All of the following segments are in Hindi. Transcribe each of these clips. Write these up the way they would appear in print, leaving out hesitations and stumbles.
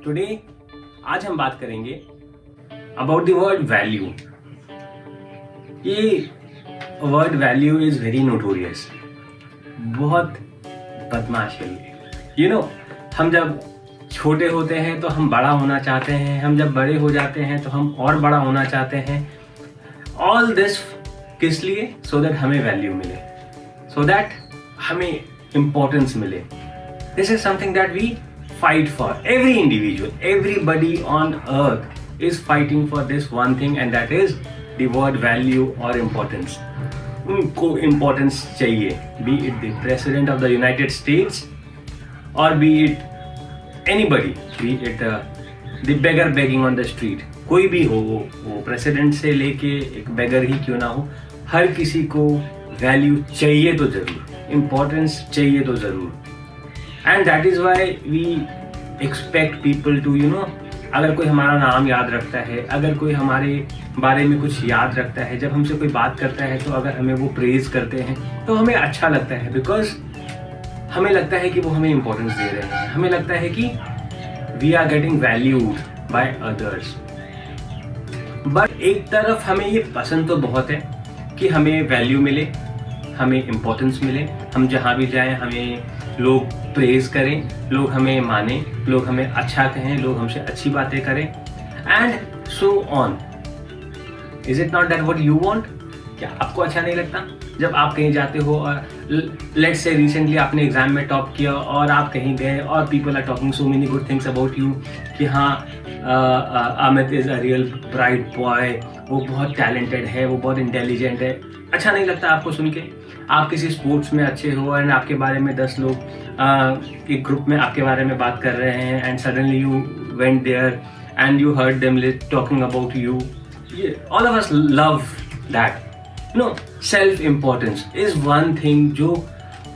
टुडे आज हम बात करेंगे अबाउट द वर्ड वैल्यू। ये word value is very notorious, बहुत बदमाश है ये। हम जब छोटे होते हैं तो हम बड़ा होना चाहते हैं, हम जब बड़े हो जाते हैं तो हम और बड़ा होना चाहते हैं। ऑल दिस किस लिए? सो दैट हमें वैल्यू मिले, सो दैट हमें इम्पोर्टेंस मिले। This is something that we fight for. Every individual, everybody on earth is fighting for this one thing, and that is the word value or importance. उनको importance चाहिए, be it the president of the United States or be it anybody, be it the beggar begging on the street. कोई भी हो, वो president से लेके एक beggar ही क्यों ना हो, हर किसी को value चाहिए तो जरूर, importance चाहिए तो जरूर। And that is why we expect people to अगर कोई हमारा नाम याद रखता है, अगर कोई हमारे बारे में कुछ याद रखता है, जब हमसे कोई बात करता है तो अगर हमें वो प्रेज करते हैं तो हमें अच्छा लगता है, बिकॉज हमें लगता है कि वो हमें इम्पोर्टेंस दे रहे हैं, हमें लगता है कि we are getting valued by others. But एक तरफ हमें ये पसंद तो बहुत है कि हमें वैल्यू मिले, हमें इम्पोर्टेंस मिले, हम जहाँ भी जाएं हमें लोग प्रेज करें, लोग हमें माने, लोग हमें अच्छा कहें, लोग हमसे अच्छी बातें करें, and so on. Is it not that what you want? क्या आपको अच्छा नहीं लगता जब आप कहीं जाते हो और लेट्स से रिसेंटली आपने एग्जाम में टॉप किया और आप कहीं गए और people are talking so many good things about you कि हाँ Amit is a real bright boy, वो बहुत टैलेंटेड है, वो बहुत इंटेलिजेंट है। अच्छा नहीं लगता आपको सुन के? आप किसी स्पोर्ट्स में अच्छे हो एंड आपके बारे में 10 लोग एक ग्रुप में आपके बारे में बात कर रहे हैं, and suddenly you went there and you heard them talking about you. All of us love that. Self importance is one thing जो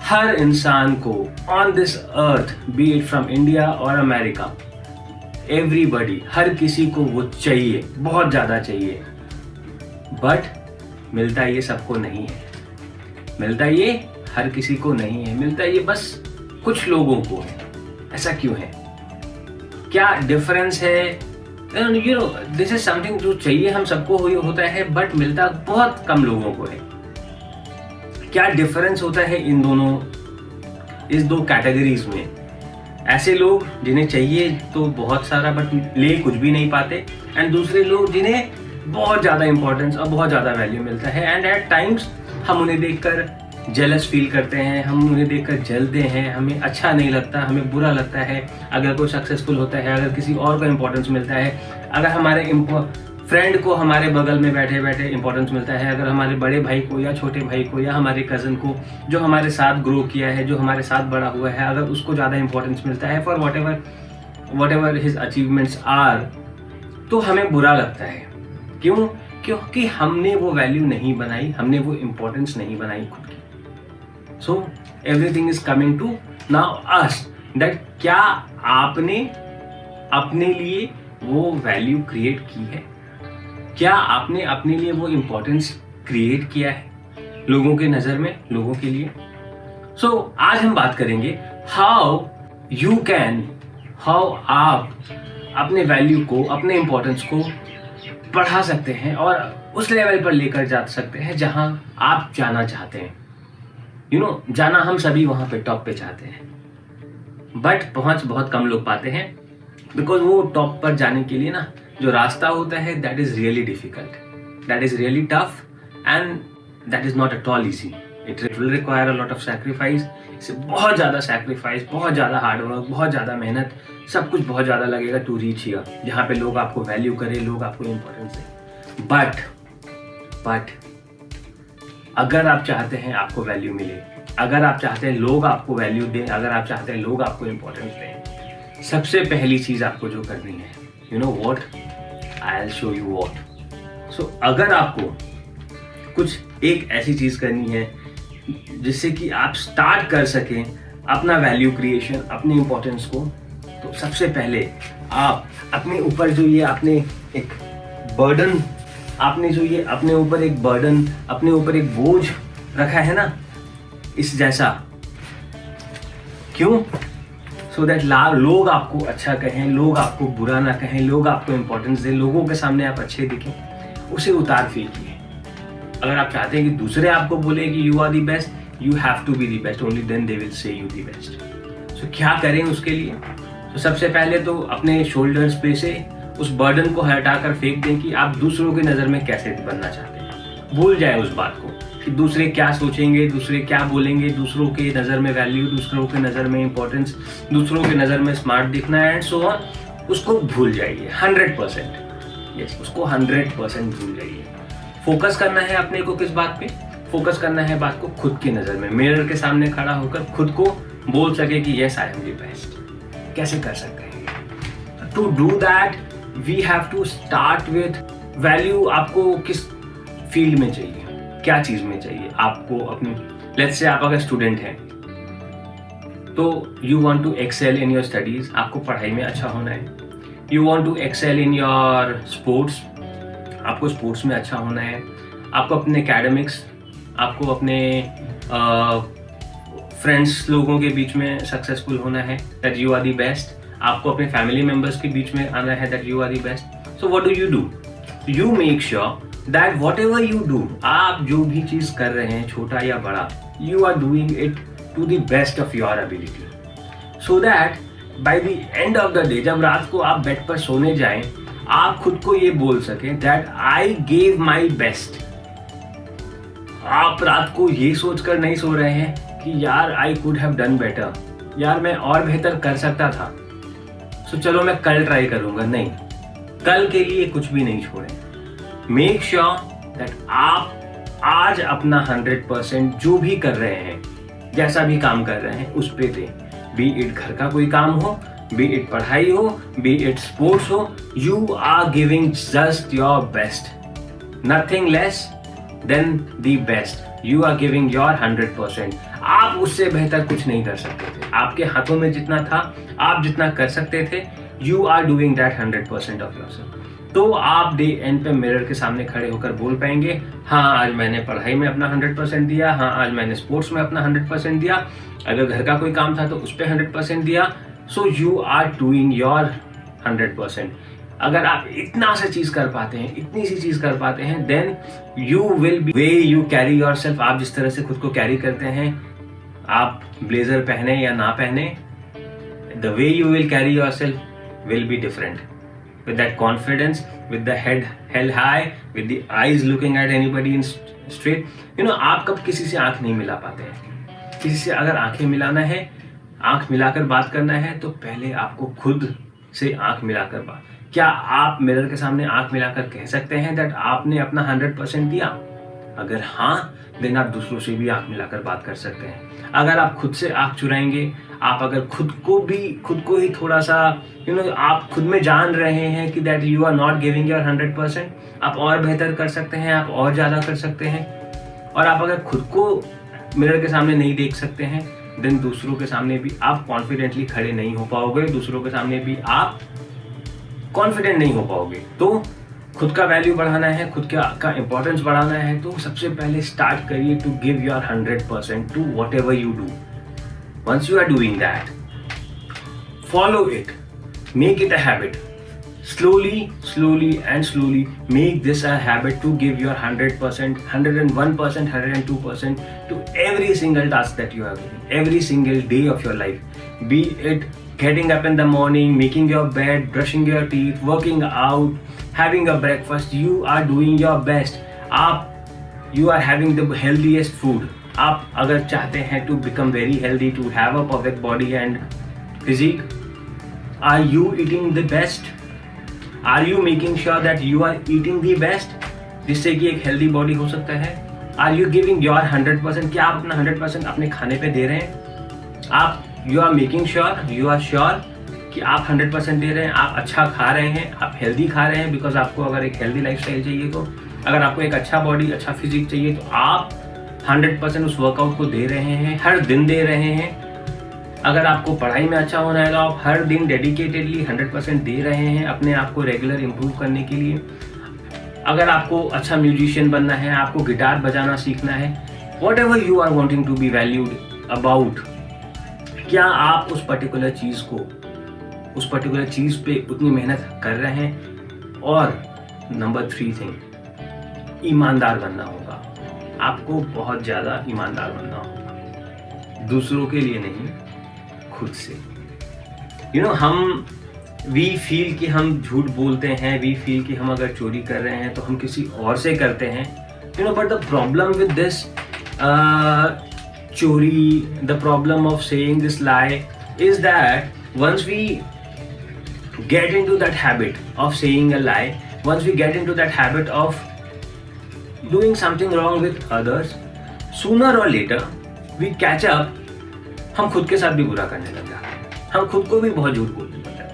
हर इंसान को on this earth, be it from India और अमेरिका, एवरीबडी, हर किसी को वो चाहिए, बहुत ज़्यादा चाहिए। बट मिलता ये सबको नहीं है, मिलता ये हर किसी को नहीं है, मिलता ये बस कुछ लोगों को है। ऐसा क्यों है? क्या डिफरेंस है? दिस इज समथिंग जो चाहिए हम सबको होता है, बट मिलता बहुत कम लोगों को है। क्या डिफरेंस होता है इन दोनों, इस दो कैटेगरीज में? ऐसे लोग जिन्हें चाहिए तो बहुत सारा बट ले कुछ भी नहीं पाते, एंड दूसरे लोग जिन्हें बहुत ज़्यादा इंपॉर्टेंस और बहुत ज़्यादा वैल्यू मिलता है, एंड एट टाइम्स हम उन्हें देखकर जेलस फील करते हैं, हम उन्हें देखकर जलते हैं, हमें अच्छा नहीं लगता, हमें बुरा लगता है अगर कोई सक्सेसफुल होता है, अगर किसी और को इम्पोर्टेंस मिलता है, अगर हमारे फ्रेंड को हमारे बगल में बैठे बैठे इम्पोर्टेंस मिलता है, अगर हमारे बड़े भाई को या छोटे भाई को या हमारे कज़न को जो हमारे साथ ग्रो किया है, जो हमारे साथ बड़ा हुआ है, अगर उसको ज़्यादा इंपॉर्टेंस मिलता है for whatever his achievements are, तो हमें बुरा लगता है। क्यों? क्योंकि हमने वो वैल्यू नहीं बनाई, हमने वो इम्पोर्टेंस नहीं बनाई खुद की। So everything is coming to now us, दैट क्या आपने अपने लिए वो वैल्यू क्रिएट की है? क्या आपने अपने लिए वो इम्पोर्टेंस क्रिएट किया है लोगों के नज़र में, लोगों के लिए? सो आज हम बात करेंगे हाउ आप अपने वैल्यू को, अपने इम्पोर्टेंस को बढ़ा सकते हैं और उस लेवल पर लेकर जा सकते हैं जहां आप जाना चाहते हैं। जाना हम सभी वहां पे टॉप पे चाहते हैं, बट पहुंच बहुत कम लोग पाते हैं, बिकॉज वो टॉप पर जाने के लिए ना जो रास्ता होता है that is really difficult, that is really tough, and that is not at all easy. It will require a lot of sacrifice. इससे बहुत ज़्यादा सैक्रिफाइस, बहुत ज़्यादा हार्डवर्क, बहुत ज़्यादा मेहनत, सब कुछ बहुत ज़्यादा लगेगा टू रीच हियर, जहाँ पे लोग आपको वैल्यू करें, लोग आपको इम्पोर्टेंस दें। बट अगर आप चाहते हैं आपको वैल्यू मिले, अगर आप चाहते हैं लोग आपको वैल्यू दें, अगर आप चाहते हैं लोग आपको इम्पोर्टेंस दें, सबसे पहली चीज़ आपको जो करनी है, you know what, I will show you what. So अगर आपको कुछ एक ऐसी चीज़ करनी है जिससे कि आप स्टार्ट कर सकें अपना वैल्यू क्रिएशन, अपनी इम्पोर्टेंस को, तो सबसे पहले आप अपने ऊपर जो ये आपने एक बर्डन, आपने जो ये अपने ऊपर एक बर्डन, अपने ऊपर एक बोझ रखा है ना, इस जैसा, क्यों? सो दैट लोग आपको अच्छा कहें, लोग आपको बुरा ना कहें, लोग आपको इंपॉर्टेंस दें, लोगों के सामने आप अच्छे दिखें, उसे उतार फेंकिए। अगर आप चाहते हैं कि दूसरे आपको बोले कि you are the best, you have to be the best, only then they will say you the best. So क्या करें उसके लिए? तो सबसे पहले तो अपने शोल्डर्स पे से उस बर्डन को हटाकर फेंक दें कि आप दूसरों की नज़र में कैसे बनना चाहते हैं। भूल जाए उस बात को कि दूसरे क्या सोचेंगे, दूसरे क्या बोलेंगे, दूसरों के नज़र में वैल्यू, दूसरों के नज़र में इंपॉर्टेंस, दूसरों के नज़र में स्मार्ट दिखना है एंड सो ऑन। उसको भूल जाइए 100%। यस, उसको 100% भूल जाइए। फोकस करना है अपने को किस बात पे? फोकस करना है बात को खुद की नज़र में, मिरर के सामने खड़ा होकर खुद को बोल सके कि yes I am the best. कैसे कर सकते हैं? To do that we have to start with value. आपको किस फील्ड में चाहिए, क्या चीज में चाहिए आपको अपनी? लेट्स से आप अगर स्टूडेंट हैं तो you want to excel in your studies, आपको पढ़ाई में अच्छा होना है। You want to excel in your sports, आपको स्पोर्ट्स में अच्छा होना है। आपको अपने एकेडमिक्स, आपको अपने फ्रेंड्स लोगों के बीच में सक्सेसफुल होना है, that you are the best. आपको अपने फैमिली मेंबर्स के बीच में आना है, that you are the best. So what do? You make sure that whatever you do, आप जो भी चीज कर रहे हैं छोटा या बड़ा, you are doing it to the best of your ability, so that by the end of the day, जब रात को आप बेड पर सोने जाएं, आप खुद को ये बोल सकें that I gave my best. आप रात को ये सोचकर नहीं सो रहे हैं कि यार I could have done better, यार मैं और बेहतर कर सकता था, सो चलो मैं कल ट्राई करूंगा। नहीं, कल के लिए कुछ भी नहीं छोड़ें। मेक श्योर दैट आप आज अपना 100% जो भी कर रहे हैं, जैसा भी काम कर रहे हैं, उस पे दें। बी इट घर का कोई काम हो, बी इट पढ़ाई हो, बी इट स्पोर्ट्स हो, you are giving just your best, nothing less than the best. You are giving your 100%। आप उससे बेहतर कुछ नहीं कर सकते थे। आपके हाथों में जितना था, आप जितना कर सकते थे, you are doing that 100% of yourself. तो आप डे एंड पे मिरर के सामने खड़े होकर बोल पाएंगे, हाँ आज मैंने पढ़ाई में अपना 100% दिया, हाँ आज मैंने स्पोर्ट्स में अपना 100% दिया, अगर घर का कोई काम था तो उस पर 100% दिया। So you are doing your 100%। अगर आप इतना सा चीज कर पाते हैं, इतनी सी चीज कर पाते हैं, then you will be way you carry yourself. आप जिस तरह से खुद को कैरी करते हैं, आप ब्लेजर पहने या ना पहने, the way you will carry yourself will be different. With that confidence, with the head held high, with the eyes looking at anybody in straight, you know, आप कब किसी से आंख नहीं मिला पाते हैं? किसी से अगर आंखें मिलाना है, आंख मिलाकर बात करना है, तो पहले आपको खुद से आंख मिलाकर बात। क्या आप मिरर के सामने आंख मिलाकर कह सकते हैं दैट आपने अपना 100% दिया? अगर हाँ, देन आप दूसरों से भी आंख मिलाकर बात कर सकते हैं। अगर आप खुद से आंख चुराएंगे, आप अगर खुद को ही थोड़ा सा आप खुद में जान रहे हैं कि that you are not giving your 100%, आप और बेहतर कर सकते हैं, आप और ज़्यादा कर सकते हैं। और आप अगर खुद को मिरर के सामने नहीं देख सकते हैं, देन दूसरों के सामने भी आप कॉन्फिडेंटली खड़े नहीं हो पाओगे, दूसरों के सामने भी आप कॉन्फिडेंट नहीं हो पाओगे। तो खुद का वैल्यू बढ़ाना है, खुद का इंपॉर्टेंस बढ़ाना है, तो सबसे पहले स्टार्ट करिए to give your 100% to whatever you do. Once you are doing that, follow it, make it a habit. Slowly and slowly make this a habit to give your 100%, 101%, 102% to every single task that you are doing, every single day of your life. Be it getting up in the morning, making your bed, brushing your teeth, working out, having a breakfast, you are doing your best. You are having the healthiest food. आप अगर चाहते हैं to become very healthy, to have a perfect body and physique, are you eating the best? Are you making sure that you are eating the best, जिससे कि एक हेल्दी बॉडी हो सकता है? Are you giving your 100%? क्या आप अपना 100% अपने खाने पे दे रहे हैं? आप you are making sure, you are sure कि आप 100% दे रहे हैं, आप अच्छा खा रहे हैं, आप हेल्दी खा रहे हैं। बिकॉज आपको अगर एक हेल्दी लाइफस्टाइल चाहिए, तो अगर आपको एक अच्छा बॉडी, अच्छा फिजिक चाहिए, तो आप 100% उस वर्कआउट को दे रहे हैं, हर दिन दे रहे हैं। अगर आपको पढ़ाई में अच्छा होना है, तो आप हर दिन डेडिकेटेडली 100% दे रहे हैं अपने आप को रेगुलर इम्प्रूव करने के लिए। अगर आपको अच्छा म्यूजिशियन बनना है, आपको गिटार बजाना सीखना है, whatever you are wanting to be valued about, क्या आप उस पर्टिकुलर चीज पे उतनी मेहनत कर रहे हैं? और नंबर 3 थिंग, ईमानदार बनना होगा। आपको बहुत ज्यादा ईमानदार बनना होगा, दूसरों के लिए नहीं, खुद से। हम वी फील कि हम झूठ बोलते हैं, वी फील कि हम अगर चोरी कर रहे हैं तो हम किसी और से करते हैं, but the problem with this चोरी, the problem of saying this lie is that once we get into that habit of saying a lie, once we get into that habit of doing something wrong with others, sooner or later we catch up, हम खुद के साथ भी बुरा करने लग जाते हैं, हम खुद को भी बहुत झूठ बोलने लग जाते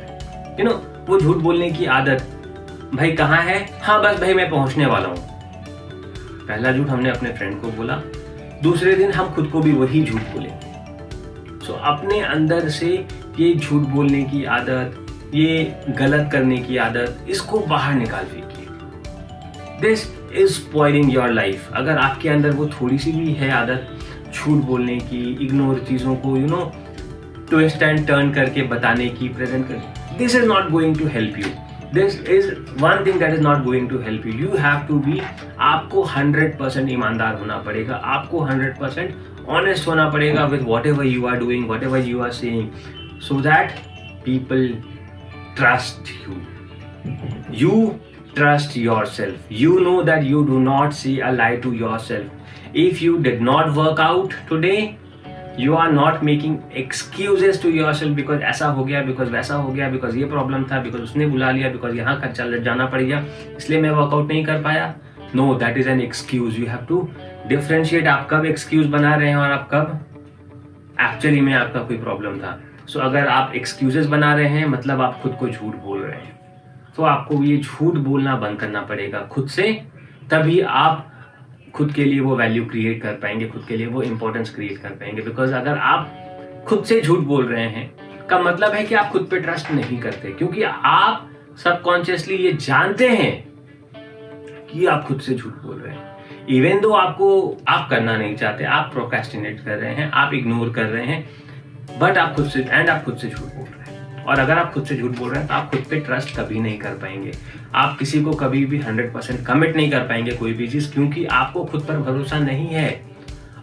हैं। वो झूठ बोलने की आदत, भाई कहाँ है, हाँ बस भाई मैं पहुंचने वाला हूँ। पहला झूठ हमने अपने फ्रेंड को बोला, दूसरे दिन हम खुद को भी वही झूठ बोलेंगे। सो अपने अंदर से ये झूठ बोलने की आदत, ये गलत करने की आदत, इसको बाहर निकाल फेंकिए। This is spoiling your life. अगर आपके अंदर वो थोड़ी सी भी है आदत झूठ बोलने की, इग्नोर चीज़ों को ट्विस्ट एंड टर्न करके बताने की, प्रेजेंट करके, this is not going to help you. This is one thing that is not going to help you. You have to be, आपको 100% ईमानदार होना पड़ेगा, आपको 100% ऑनेस्ट होना पड़ेगा with whatever you are doing, whatever you are saying, so that people trust you. You trust yourself. You know that you do not say a lie to yourself. If you did not work out today, you are not making excuses to yourself because ऐसा हो गया, because वैसा हो गया, because ये प्रॉब्लम था, because उसने बुला लिया, because यहाँ का चल जाना पड़ गया, इसलिए मैं वर्कआउट नहीं कर पाया। No, that is an excuse. You have to differentiate आप कब एक्सक्यूज बना रहे हैं और आप कब एक्चुअली में आपका कोई प्रॉब्लम था। सो अगर आप एक्सक्यूजेस बना रहे हैं, मतलब आप खुद को झूठ बोल रहे हैं। तो आपको ये झूठ बोलना बंद करना पड़ेगा खुद से, तभी आप खुद के लिए वो वैल्यू क्रिएट कर पाएंगे, खुद के लिए वो इंपॉर्टेंस क्रिएट कर पाएंगे। बिकॉज अगर आप खुद से झूठ बोल रहे हैं का मतलब है कि आप खुद पे ट्रस्ट नहीं करते, क्योंकि आप सबकॉन्शियसली ये जानते हैं कि आप खुद से झूठ बोल रहे हैं। इवन दो आप करना नहीं चाहते, आप प्रोक्रेस्टिनेट कर रहे हैं, आप इग्नोर कर रहे हैं, बट आप खुद से झूठ बोल रहे हैं। और अगर आप खुद से झूठ बोल रहे हैं तो आप खुद पे ट्रस्ट कभी नहीं कर पाएंगे, आप किसी को कभी भी 100% कमिट नहीं कर पाएंगे कोई भी चीज, क्योंकि आपको खुद पर भरोसा नहीं है।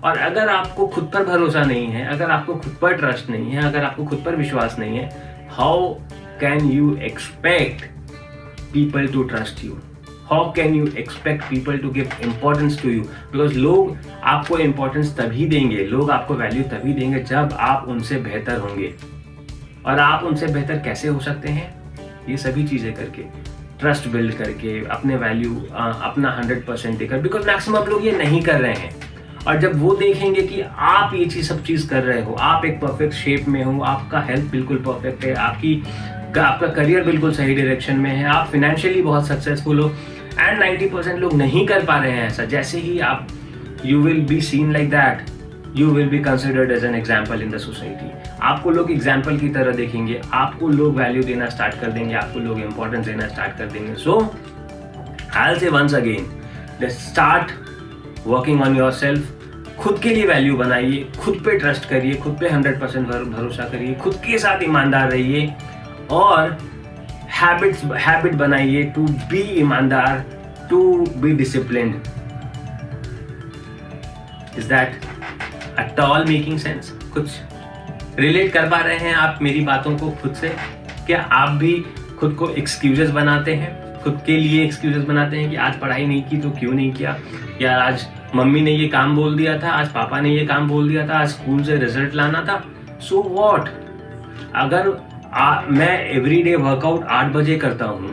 और अगर आपको खुद पर भरोसा नहीं है, अगर आपको खुद पर ट्रस्ट नहीं है, अगर आपको खुद पर विश्वास नहीं है, how can you expect people to trust you? How can you expect people to give importance to you? Because लोग आपको इम्पोर्टेंस तभी देंगे, लोग आपको वैल्यू तभी देंगे जब आप उनसे बेहतर होंगे। और आप उनसे बेहतर कैसे हो सकते हैं? ये सभी चीजें करके, ट्रस्ट बिल्ड करके, अपने वैल्यू अपना 100% देकर। बिकॉज मैक्सिमम लोग ये नहीं कर रहे हैं, और जब वो देखेंगे कि आप ये सब चीज कर रहे हो, आप एक परफेक्ट शेप में हो, आपका हेल्थ बिल्कुल परफेक्ट है, आपका करियर बिल्कुल सही डायरेक्शन में है, आप फाइनेंशियली बहुत सक्सेसफुल हो, एंड 90% लोग नहीं कर पा रहे हैं ऐसा, जैसे ही आप you will be seen like that, you will be considered as an example in the society. आपको लोग एग्जाम्पल की तरह देखेंगे, आपको लोग वैल्यू देना स्टार्ट कर देंगे, आपको लोग इंपॉर्टेंस देना स्टार्ट कर देंगे। So I will say once again, start working on yourself. खुद के लिए वैल्यू बनाइए, खुद पे ट्रस्ट करिए, खुद पे 100% भरोसा करिए, खुद के साथ ईमानदार रहिए, और हैबिट बनाइए टू बी ईमानदार, to be disciplined. Is that at all making sense? कुछ रिलेट कर पा रहे हैं आप मेरी बातों को खुद से? क्या आप भी खुद को एक्सक्यूजेस बनाते हैं, खुद के लिए एक्सक्यूजेस बनाते हैं कि आज पढ़ाई नहीं की तो क्यों नहीं किया, या आज मम्मी ने ये काम बोल दिया था, आज पापा ने ये काम बोल दिया था, आज स्कूल से रिजल्ट लाना था, सो व्हाट? अगर मैं एवरीडे वर्कआउट 8 बजे करता हूँ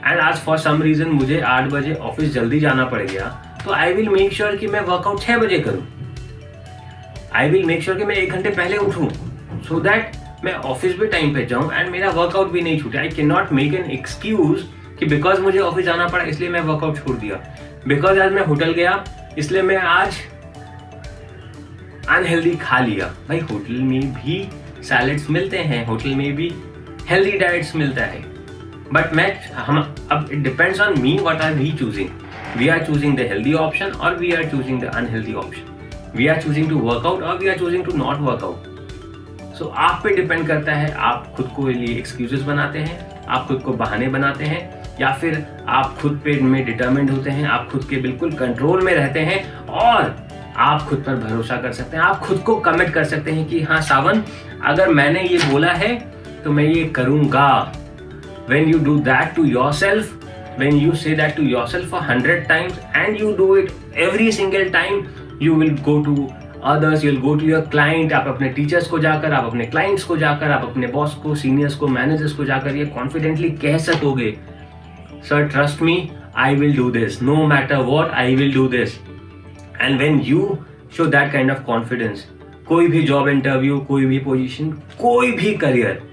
एंड आज फॉर सम रीजन मुझे 8 बजे ऑफिस जल्दी जाना पड़ गया, तो आई विल मेक श्योर कि मैं वर्कआउट 6 बजे करूँ। आई विल मेक श्योर कि मैं 1 घंटे पहले उठूँ, सो दैट मैं ऑफिस भी टाइम पे जाऊँ एंड मेरा वर्कआउट भी नहीं छूटे। I can not make an excuse कि बिकॉज मुझे ऑफिस जाना पड़ा इसलिए मैं वर्कआउट छोड़ दिया, बिकॉज आज मैं होटल गया इसलिए मैं आज अनहेल्दी खा लिया। भाई होटल में भी सैलेड्स मिलते हैं, होटल में भी हेल्दी डाइट्स मिलता है, बट अब it depends on me what are we choosing. We are choosing the healthy option और we are choosing the unhealthy option. We are choosing to workout और we are choosing to not workout. So आप पे डिपेंड करता है, आप खुद को लिए एक्सक्यूजेस बनाते हैं, आप खुद को बहाने बनाते हैं, या फिर आप खुद पे में डिटर्मिन्ड होते हैं, आप खुद के बिल्कुल कंट्रोल में रहते हैं और आप खुद पर भरोसा कर सकते हैं। आप खुद को कमिट कर सकते हैं कि हाँ सावन, अगर मैंने ये बोला है तो मैं ये करूँगा। When you do that to yourself, when you say that to yourself 100 times and you do it every single time, you will go to others, you will go to your client, आप अपने टीचर्स को जाकर, आप अपने क्लाइंट्स को जाकर, आप अपने बॉस को, सीनियर्स को, मैनेजर्स को जाकर ये कॉन्फिडेंटली कह सकोगे, sir trust me, I will do this, no matter what, I will do this. And when you show that kind of confidence, कोई भी जॉब इंटरव्यू, कोई भी पोजीशन, कोई भी career,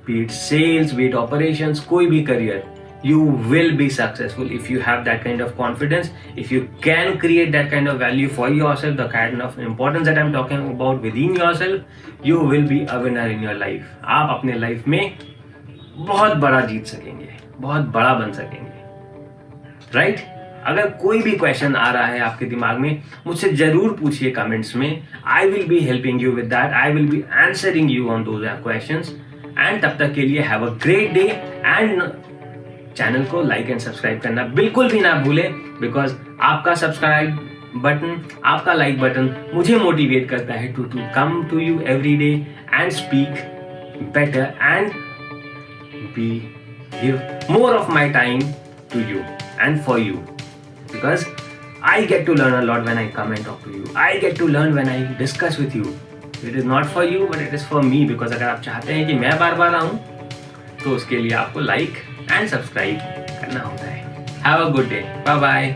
be it sales, be it operations, कोई भी career, you will be successful if you have that kind of confidence, if you can create that kind of value for yourself, the kind of importance that I'm talking about within yourself, you will be a winner in your life. आप अपने लाइफ में बहुत बड़ा जीत सकेंगे, बहुत बड़ा बन सकेंगे, राइट? अगर कोई भी क्वेश्चन आ रहा है आपके दिमाग में, मुझसे जरूर पूछिए कमेंट्स में। I will be helping you with that, I will be answering you on those questions. And तब तक के लिए have a great day, and channel को लाइक एंड सब्सक्राइब करना बिल्कुल भी ना भूलें, बिकॉज आपका सब्सक्राइब बटन, आपका लाइक बटन मुझे मोटिवेट करता है to come to you every day and speak better and be give more of my time to you and for you, because I get to learn a lot when I come and talk to you. I get to learn when I discuss with you. It is not for you, but it is for me, because अगर आप चाहते हैं कि मैं बार बार आऊँ तो उसके लिए आपको लाइक एंड सब्सक्राइब करना होता है। Have a good day. Bye bye.